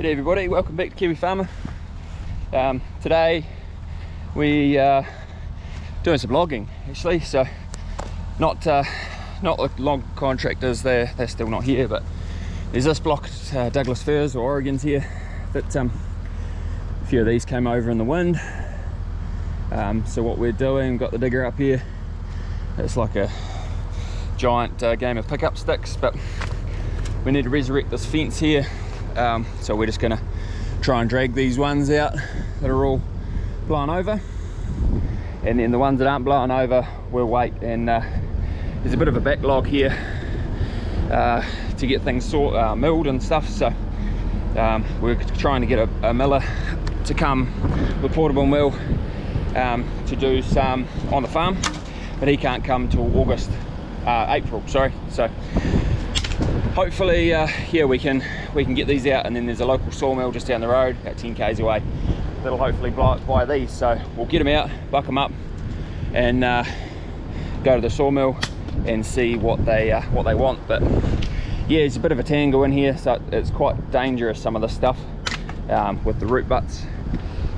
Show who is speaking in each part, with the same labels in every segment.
Speaker 1: G'day everybody, welcome back to Kiwi Farmer. Today we doing some logging actually, so not the log contractors, they're still not here, but there's this block at Douglas Firs or Oregon's here that a few of these came over in the wind. So what we're doing, got the digger up here, it's like a giant game of pickup sticks, but we need to resurrect this fence here. So we're just gonna try and drag these ones out that are all blown over, and then the ones that aren't blown over we'll wait, and there's a bit of a backlog here to get things milled and stuff, so we're trying to get a miller to come with portable mill to do some on the farm, but he can't come till April, sorry. So hopefully yeah, we can get these out, and then there's a local sawmill just down the road about 10 k's away that'll hopefully buy these, so we'll get them out, buck them up, and go to the sawmill and see what they want. But yeah, it's a bit of a tangle in here, so it's quite dangerous, some of the stuff with the root butts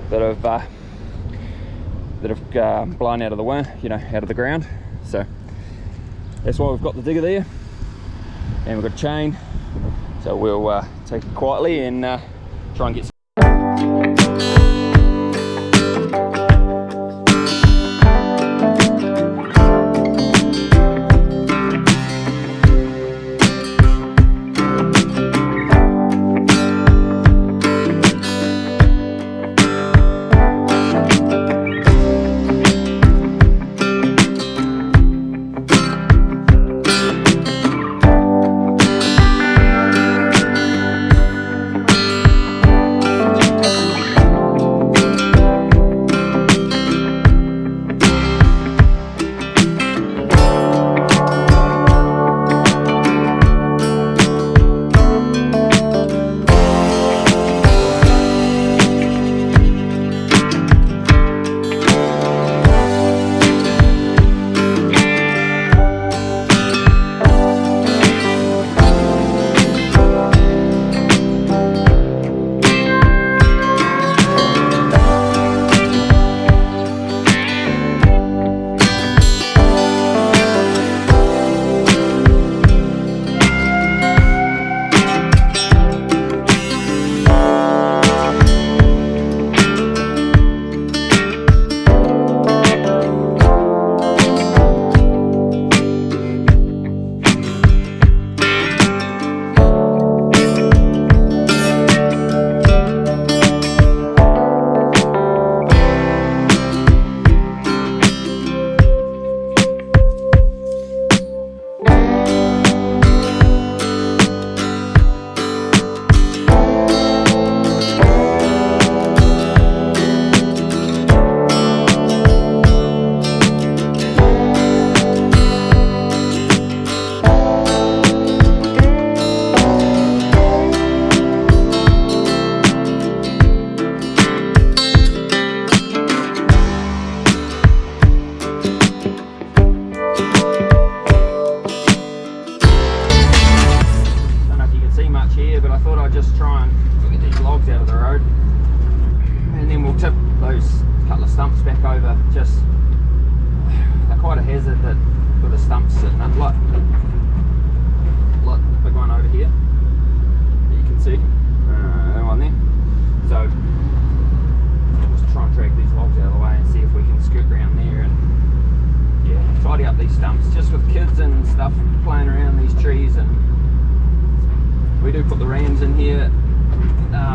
Speaker 1: that have blown out of the wind, out of the ground. So that's why we've got the digger there, and we've got a chain, so we'll take it quietly and try and get some.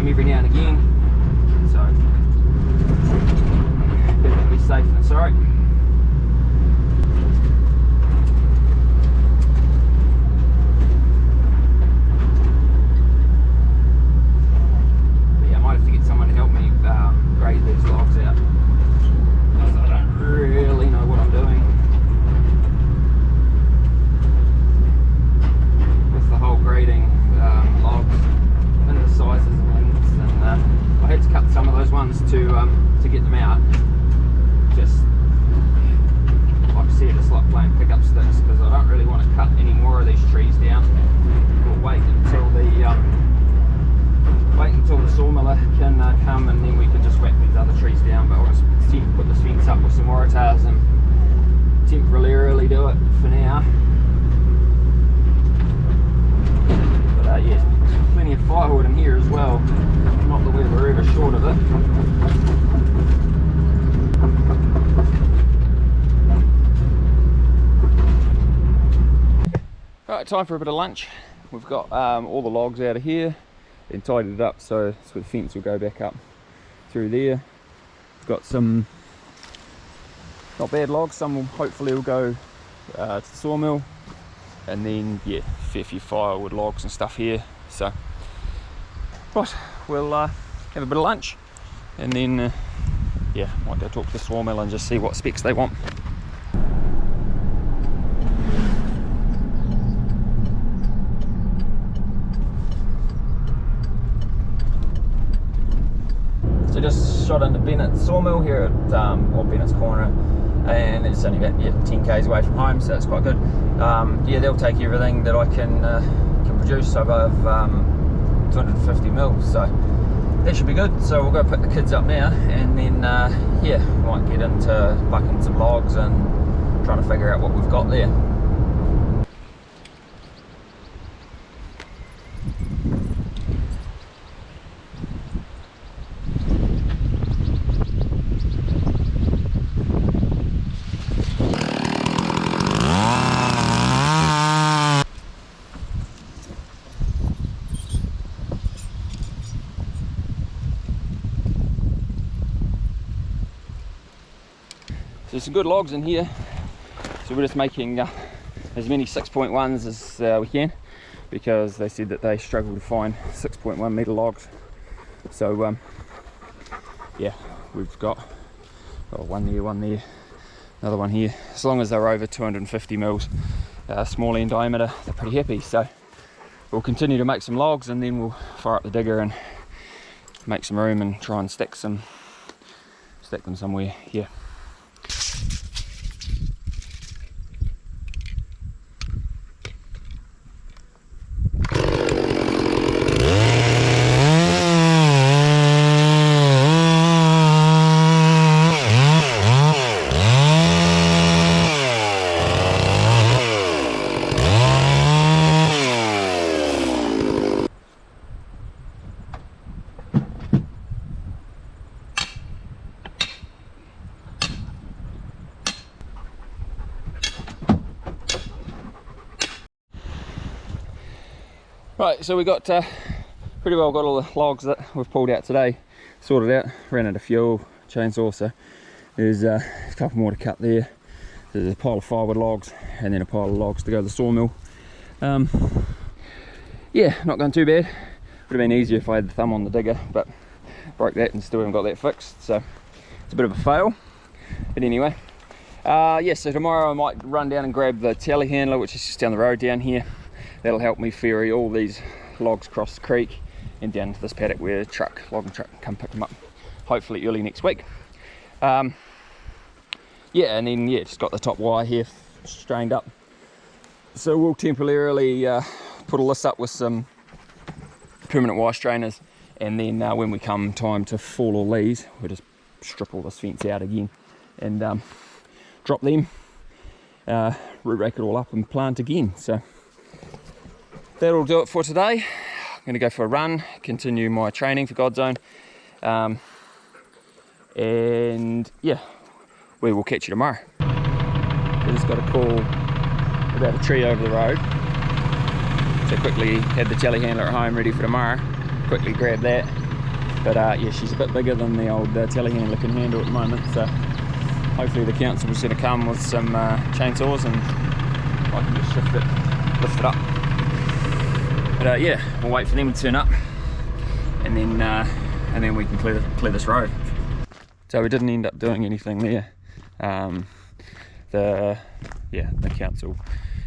Speaker 1: Every now and again, so better be safe than sorry. But yeah, I might have to get someone to help me grade these logs out, because I don't really know what I'm doing with the whole grading logs and the sizes and lengths, and I had to cut some of those ones to get them out. Just like I said, it's like playing pickup sticks, because I don't really want to cut any more of these trees down. We'll wait until the wait until the sawmiller can come, and then we can just whack these other trees down. But I'll just put this fence up with some waratahs and temporarily do it for now. But yeah, plenty of firewood in here as well. Not that we're ever short of it. Right, time for a bit of lunch. We've got all the logs out of here and tidied it up, so the fence will go back up through there. We've got some not bad logs, some will hopefully go to the sawmill, and then yeah, a fair few firewood logs and stuff here. So right, we'll have a bit of lunch, and then yeah, might go talk to the sawmill and just see what specs they want. So just shot into Bennett's sawmill here at Bennett's Corner, and it's only about 10 k's away from home, so it's quite good. Yeah, they'll take everything that I can produce above 250 mils, so that should be good. So we'll go pick the kids up now, and then yeah, might get into bucking some logs and trying to figure out what we've got there. There's some good logs in here, so we're just making as many 6.1s as we can, because they said that they struggle to find 6.1 metre logs. So yeah, we've got one there, another one here. As long as they're over 250 mils, small end diameter, they're pretty happy. So we'll continue to make some logs, and then we'll fire up the digger and make some room and try and stack them somewhere here. Right, so we got pretty well got all the logs that we've pulled out today sorted out. Ran out of fuel, chainsaw, so there's a couple more to cut there. There's a pile of firewood logs, and then a pile of logs to go to the sawmill. Yeah, not going too bad. Would have been easier if I had the thumb on the digger, but broke that and still haven't got that fixed, so it's a bit of a fail. But anyway, yeah, so tomorrow I might run down and grab the telehandler, which is just down the road down here. That'll help me ferry all these logs across the creek and down to this paddock where a logging truck can come pick them up, hopefully early next week. Yeah, and then yeah, just got the top wire here strained up, so we'll temporarily put all this up with some permanent wire strainers, and then when we come time to fall all these, we'll just strip all this fence out again and drop them, root rake it all up and plant again. So that'll do it for today. I'm going to go for a run, continue my training for Godzone, and yeah, we will catch you tomorrow. I just got a call about a tree over the road, so quickly had the telehandler at home ready for tomorrow, quickly grabbed that. But yeah, she's a bit bigger than the old telehandler can handle at the moment, so hopefully the council will sort of come with some chainsaws and I can just shift it, lift it up. But yeah, we'll wait for them to turn up, and then we can clear this road. So we didn't end up doing anything there. The council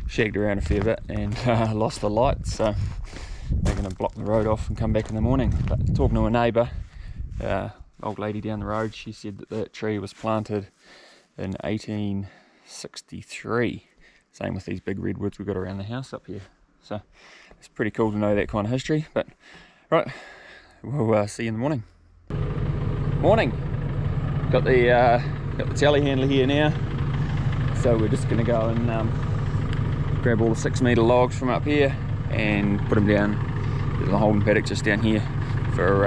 Speaker 1: shagged around a fair bit and lost the lights, so they're going to block the road off and come back in the morning. But talking to a neighbour, old lady down the road, she said that that tree was planted in 1863. Same with these big redwoods we've got around the house up here. So it's pretty cool to know that kind of history. But right, we'll see you in the morning. Morning. Got the telehandler here now, so we're just going to go and grab all the 6 metre logs from up here and put them down. There's a holding paddock just down here for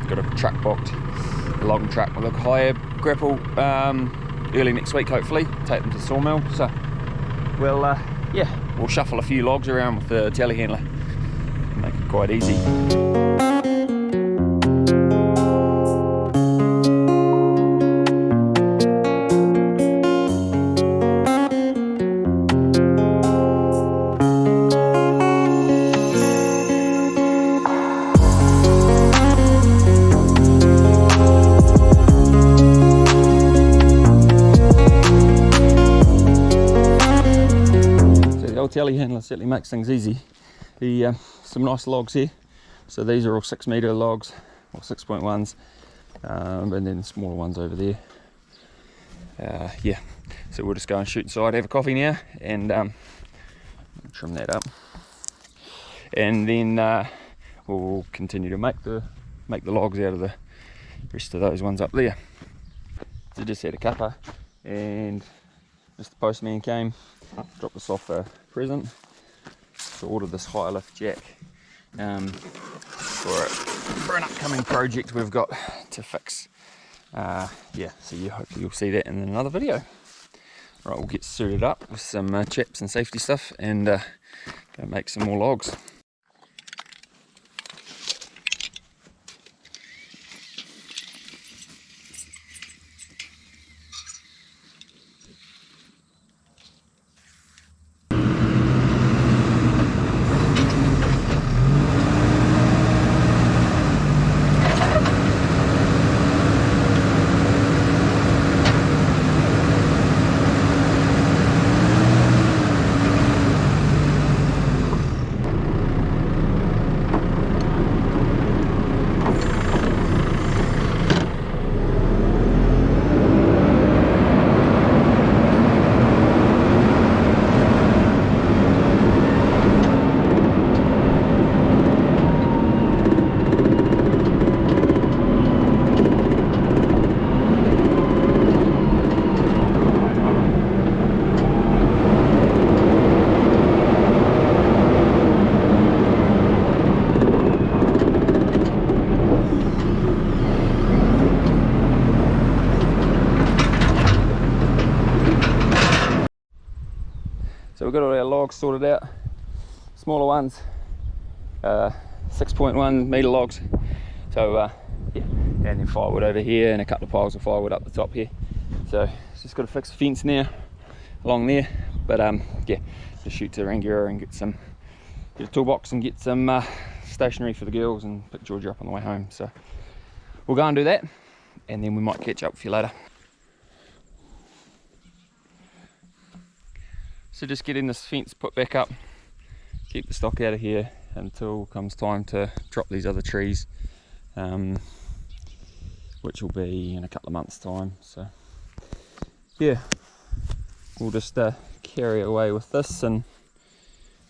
Speaker 1: got a truck booked, a logging truck with a hire grapple early next week, hopefully take them to the sawmill. So we'll shuffle a few logs around with the telehandler, make it quite easy. Telehandler certainly makes things easy. Some nice logs here. So these are all 6 metre logs, or 6.1s, and then the smaller ones over there. Yeah, so we'll just go and shoot inside, have a coffee now, and trim that up, and then we'll continue to make the logs out of the rest of those ones up there. So just had a cuppa, and Mr. Postman came, dropped us off a present. So ordered this high lift jack for an upcoming project we've got to fix. Yeah, so hopefully you'll see that in another video. Right, we'll get suited up with some chaps and safety stuff and go make some more logs. So we've got all our logs sorted out, smaller ones, 6.1 metre logs. So yeah, and then firewood over here and a couple of piles of firewood up the top here. So just got to fix the fence now along there, but yeah, just shoot to Rangiora and get a toolbox and get some stationery for the girls and pick Georgia up on the way home. So we'll go and do that, and then we might catch up with you later. So just getting this fence put back up, keep the stock out of here until comes time to drop these other trees, which will be in a couple of months' time. So yeah, we'll just carry away with this, and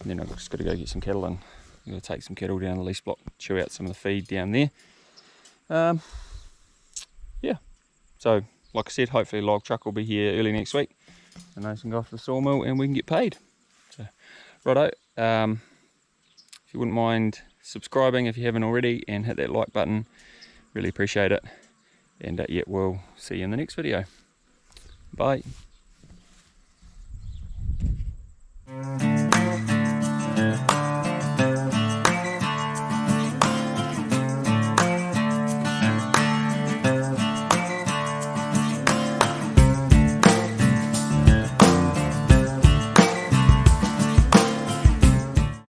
Speaker 1: then I've just got to go get some cattle, and I'm going to take some cattle down the lease block, chew out some of the feed down there. Yeah, so like I said, hopefully log truck will be here early next week, and those can go off the sawmill and we can get paid. So righto, if you wouldn't mind subscribing if you haven't already, and hit that like button, really appreciate it. And yeah, we'll see you in the next video. Bye.